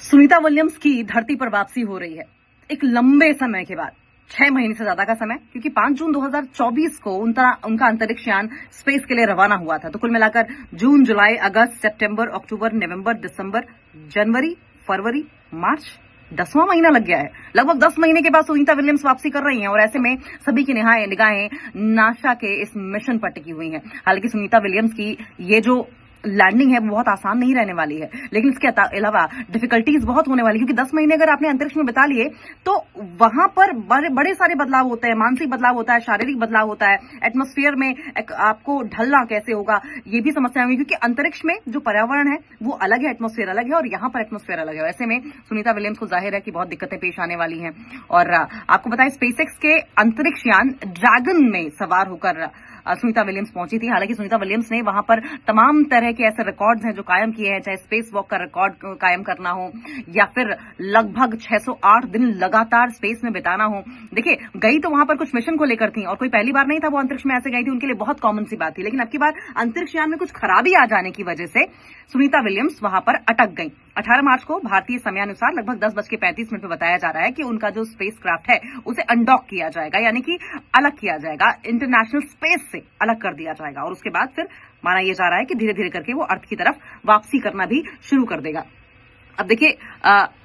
Sunita Williams की धरती पर वापसी हो रही है एक लंबे समय के बाद, 6 महीने से ज्यादा का समय, क्योंकि 5 जून 2024 को उनका अंतरिक्ष यान स्पेस के लिए रवाना हुआ था। तो कुल मिलाकर जून, जुलाई, अगस्त, सितंबर, अक्टूबर, नवंबर, दिसंबर, जनवरी, फरवरी, मार्च, 10वां महीना लग गया है। लगभग 10 महीने के बाद सुनीता विलियम्स वापसी कर रही हैं और ऐसे में सभी की निगाहें नासा के इस मिशन पर टिकी हुई हैं। हालांकि सुनीता विलियम्स की ये जो लैंडिंग है वो बहुत आसान नहीं रहने वाली है, लेकिन इसके अलावा डिफिकल्टीज बहुत होने वाली है, क्योंकि 10 महीने अगर आपने अंतरिक्ष में बिता लिए तो वहां पर बड़े सारे बदलाव होते हैं, मानसिक बदलाव होता है, शारीरिक बदलाव होता है, एटमॉस्फेयर में आपको ढलना कैसे होगा ये भी समस्या होगी, क्योंकि अंतरिक्ष में जो पर्यावरण है वो अलग है, एटमॉस्फेयर अलग है और यहाँ पर एटमॉस्फेयर अलग है। ऐसे में सुनीता विलियम्स को जाहिर है कि बहुत दिक्कतें पेश आने वाली हैं। और आपको बताएं, स्पेसएक्स के अंतरिक्ष यान ड्रैगन में सवार होकर सुनीता विलियम्स पहुंची थी। हालांकि सुनीता विलियम्स ने वहां पर तमाम तरह के ऐसे रिकॉर्ड्स हैं जो कायम किए हैं, चाहे स्पेस वॉक का रिकॉर्ड कायम करना हो या फिर लगभग 608 दिन लगातार स्पेस में बिताना हो। देखिए, गई तो वहां पर कुछ मिशन को लेकर थी और कोई पहली बार नहीं था वो अंतरिक्ष में ऐसे गई थी, उनके लिए बहुत कॉमन सी बात थी। लेकिन अब की बार अंतरिक्ष यान में कुछ खराबी आ जाने की वजह से सुनीता विलियम्स वहां पर अटक गई। 18 मार्च को भारतीय समयानुसार लगभग 10:35 पर बताया जा रहा है कि उनका जो स्पेस क्राफ्ट है उसे अनडॉक किया जाएगा, यानी कि अलग किया जाएगा, इंटरनेशनल स्पेस से अलग कर दिया जाएगा और उसके बाद फिर माना यह जा रहा है कि धीरे धीरे करके वो अर्थ की तरफ वापसी करना भी शुरू कर देगा। अब देखिए,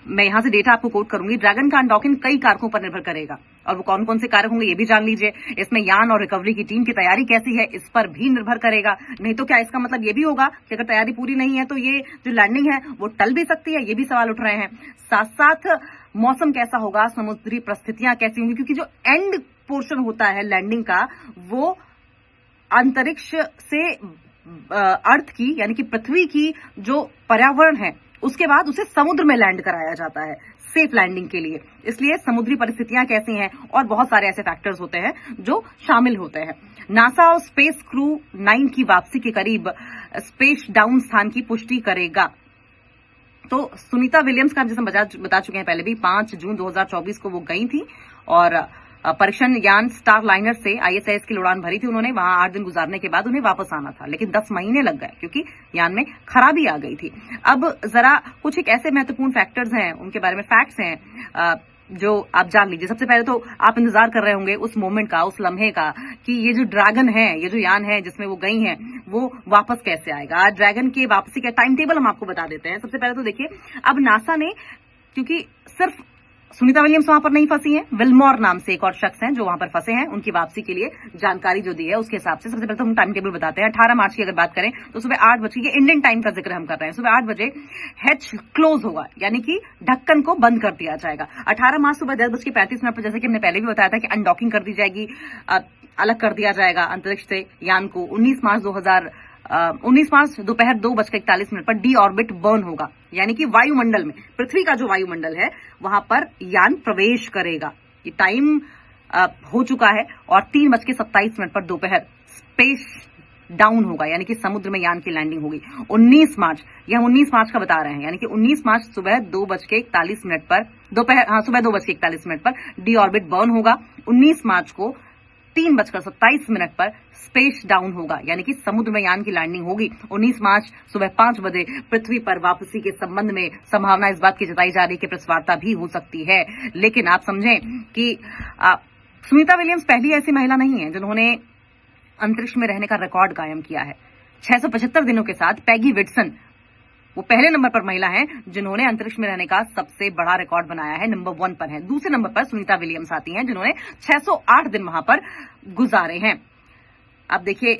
मैं यहां से डेटा आपको कोट करूंगी। ड्रैगन का अनडॉकिंग कई कारकों पर निर्भर करेगा और वो कौन कौन से कारक होंगे ये भी जान लीजिए। इसमें यान और रिकवरी की टीम की तैयारी कैसी है इस पर भी निर्भर करेगा। नहीं तो क्या इसका मतलब ये भी होगा कि अगर तैयारी पूरी नहीं है तो ये जो लैंडिंग है वो टल भी सकती है, ये भी सवाल उठ रहे हैं। साथ साथ मौसम कैसा होगा, समुद्री परिस्थितियां कैसी होंगी, क्योंकि जो एंड पोर्शन होता है लैंडिंग का वो अंतरिक्ष से अर्थ की यानी कि पृथ्वी की जो पर्यावरण है उसके बाद उसे समुद्र में लैंड कराया जाता है सेफ लैंडिंग के लिए। इसलिए समुद्री परिस्थितियां कैसी हैं और बहुत सारे ऐसे फैक्टर्स होते हैं जो शामिल होते हैं। नासा और स्पेस क्रू 9 की वापसी के करीब स्पेस डाउन स्थान की पुष्टि करेगा। तो सुनीता विलियम्स का, जैसे बता चुके हैं पहले भी, 5 जून 2024 को वो गई थी और परीक्षण यान स्टार लाइनर से ISS की उड़ान भरी थी उन्होंने। वहां 8 दिन गुजारने के बाद उन्हें वापस आना था, लेकिन 10 महीने लग गए क्योंकि यान में खराबी आ गई थी। अब जरा कुछ एक ऐसे महत्वपूर्ण फैक्टर्स हैं, उनके बारे में फैक्ट्स हैं जो आप जान लीजिए। सबसे पहले तो आप इंतजार कर रहे होंगे उस मोमेंट का, उस लम्हे का, कि ये जो ड्रैगन है, ये जो यान है जिसमें वो गई हैं, वो वापस कैसे आएगा। ड्रैगन के वापसी का टाइम टेबल हम आपको बता देते हैं। सबसे पहले तो देखिए, अब नासा ने, क्योंकि सिर्फ सुनीता विलियम्स वहां पर नहीं फंसी हैं, विलमोर नाम से एक और शख्स हैं जो वहां पर फंसे हैं, उनकी वापसी के लिए जानकारी जो दी है उसके हिसाब से सबसे पहले तो हम टाइम टेबल बताते हैं। 18 मार्च की अगर बात करें तो सुबह 8 बजे, इंडियन टाइम का जिक्र हम कर रहे हैं, सुबह 8 बजे हैच क्लोज होगा, यानी कि ढक्कन को बंद कर दिया जाएगा। 18 मार्च सुबह 10:35 पर, जैसे कि हमने पहले भी बताया था, कि अनडॉकिंग कर दी जाएगी, अलग कर दिया जाएगा अंतरिक्ष से यान को। 19 मार्च दोपहर 2:41 पर डी ऑर्बिट बर्न होगा, यानी कि वायुमंडल में, पृथ्वी का जो वायुमंडल है वहां पर यान प्रवेश करेगा। ये टाइम हो चुका है। और 3:27 पर दोपहर स्पेस डाउन होगा, यानी कि समुद्र में यान की लैंडिंग होगी। 19 मार्च, ये हम 19 मार्च का बता रहे हैं, यानी कि 19 मार्च सुबह 2:41 पर, दोपहर सुबह 2:41 पर डी ऑर्बिट बर्न होगा। 19 मार्च को 3:27 पर स्पेस डाउन होगा, यानी कि समुद्र में यान की लैंडिंग होगी। 19 मार्च सुबह 5 बजे पृथ्वी पर वापसी के संबंध में संभावना इस बात की जताई जा रही है कि प्रेस वार्ता भी हो सकती है। लेकिन आप समझें कि सुनीता विलियम्स पहली ऐसी महिला नहीं है जिन्होंने अंतरिक्ष में रहने का रिकॉर्ड कायम किया है। 675 दिनों के साथ पैगी विटसन वो पहले नंबर पर महिला हैं जिन्होंने अंतरिक्ष में रहने का सबसे बड़ा रिकॉर्ड बनाया है, नंबर 1 पर है। दूसरे नंबर पर सुनीता विलियम्स आती हैं जिन्होंने 608 दिन वहां पर गुजारे हैं। अब देखिए,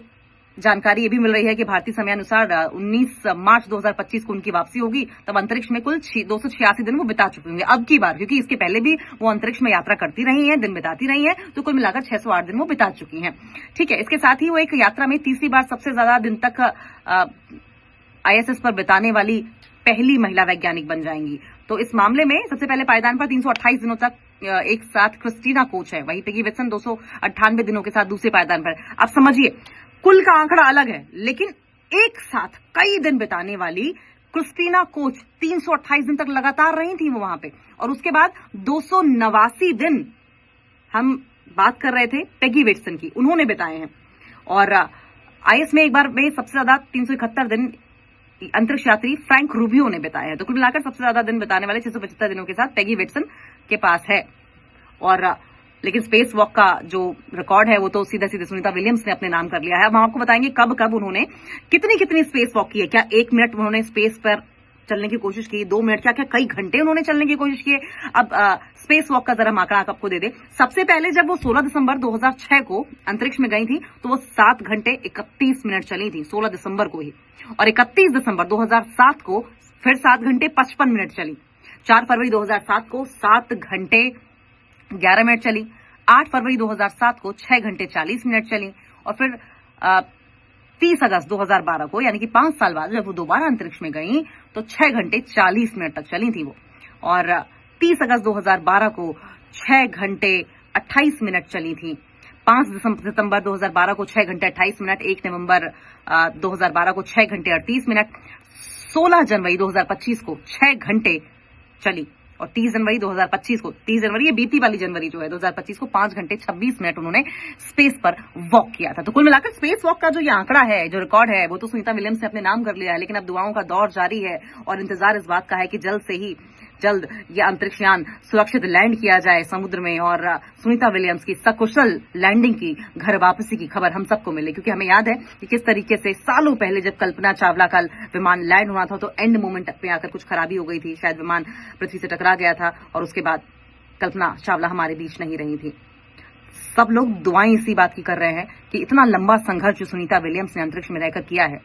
जानकारी ये भी मिल रही है कि भारतीय समयानुसार 19 मार्च 2025 को उनकी वापसी होगी। तब अंतरिक्ष में कुल 286 दिन वो बिता चुके होंगे अब की बार, क्योंकि इसके पहले भी वो अंतरिक्ष में यात्रा करती रही हैं, दिन बिताती रही हैं, तो कुल मिलाकर 608 दिन वो बिता चुकी हैं। ठीक है, इसके साथ ही वो एक यात्रा में तीसरी बार सबसे ज्यादा दिन तक ISS पर बिताने वाली पहली महिला वैज्ञानिक बन जाएंगी। तो इस मामले में सबसे पहले पायदान पर 328 दिनों तक एक साथ क्रिस्टीना कोच है, वहीं पैगी विटसन 298 दिनों के साथ दूसरे पायदान पर। आप समझिए, कुल का आंकड़ा अलग है, लेकिन एक साथ कई दिन बिताने वाली क्रिस्टीना कोच 328 दिन तक लगातार रही थी वो वहां पे। और उसके बाद 289 दिन हम बात कर रहे थे पैगी विटसन की, उन्होंने बिताए हैं। और IS में एक बार में सबसे ज्यादा 371 दिन अंतरिक्ष यात्री फ्रैंक रूबियो ने बताया है। तो कुल मिलाकर सबसे ज्यादा दिन बिताने वाले 675 दिनों के साथ पेगी विट्सन के पास है। और लेकिन स्पेस वॉक का जो रिकॉर्ड है वो तो सीधा सीधे सुनीता विलियम्स ने अपने नाम कर लिया है। अब हम आपको बताएंगे कब कब उन्होंने कितनी स्पेस वॉक की है। क्या 1 मिनट उन्होंने स्पेस पर चलने की कोशिश की, 2 मिनट, क्या कई घंटे उन्होंने चलने की कोशिश की। अब स्पेस वॉक का जरा हम आंकड़ा आपको दे दे। सबसे पहले जब वो 16 दिसंबर 2006 को अंतरिक्ष में गई थी तो वो 7 घंटे 31 मिनट चली थी, 16 दिसंबर को ही। और 31 दिसंबर 2007 को फिर 7 घंटे 55 मिनट चली। 4 फरवरी 2007 को 7 घंटे 11 मिनट चली। 8 फरवरी 2007 को 6 घंटे 40 मिनट चली। और फिर 30 अगस्त 2012 को, यानी कि 5 साल बाद जब वो दोबारा अंतरिक्ष में गई तो 6 घंटे 40 मिनट तक चली थी वो। और 30 अगस्त 2012 को 6 घंटे 28 मिनट चली थी। 5 सितंबर 2012 को 6 घंटे 28 मिनट। 1 नवंबर 2012 को 6 घंटे 38 मिनट। 16 जनवरी 2025 को 6 घंटे चली। और 30 जनवरी 2025 को, 30 जनवरी ये बीती वाली जनवरी जो है 2025 को 5 घंटे 26 मिनट उन्होंने स्पेस पर वॉक किया था। तो कुल मिलाकर स्पेस वॉक का जो ये आंकड़ा है, जो रिकॉर्ड है, वो तो सुनीता विलियम्स ने अपने नाम कर लिया है। लेकिन अब दुआओं का दौर जारी है और इंतजार इस बात का है कि जल्द ये अंतरिक्षयान सुरक्षित लैंड किया जाए समुद्र में और सुनीता विलियम्स की सकुशल लैंडिंग की, घर वापसी की खबर हम सबको मिले। क्योंकि हमें याद है कि किस तरीके से सालों पहले जब कल्पना चावला का विमान लैंड होना था तो एंड मोमेंट पे आकर कुछ खराबी हो गई थी, शायद विमान पृथ्वी से टकरा गया था और उसके बाद कल्पना चावला हमारे बीच नहीं रही थी। सब लोग दुआएं इसी बात की कर रहे हैं कि इतना लंबा संघर्ष जो सुनीता विलियम्स ने अंतरिक्ष में रहकर किया है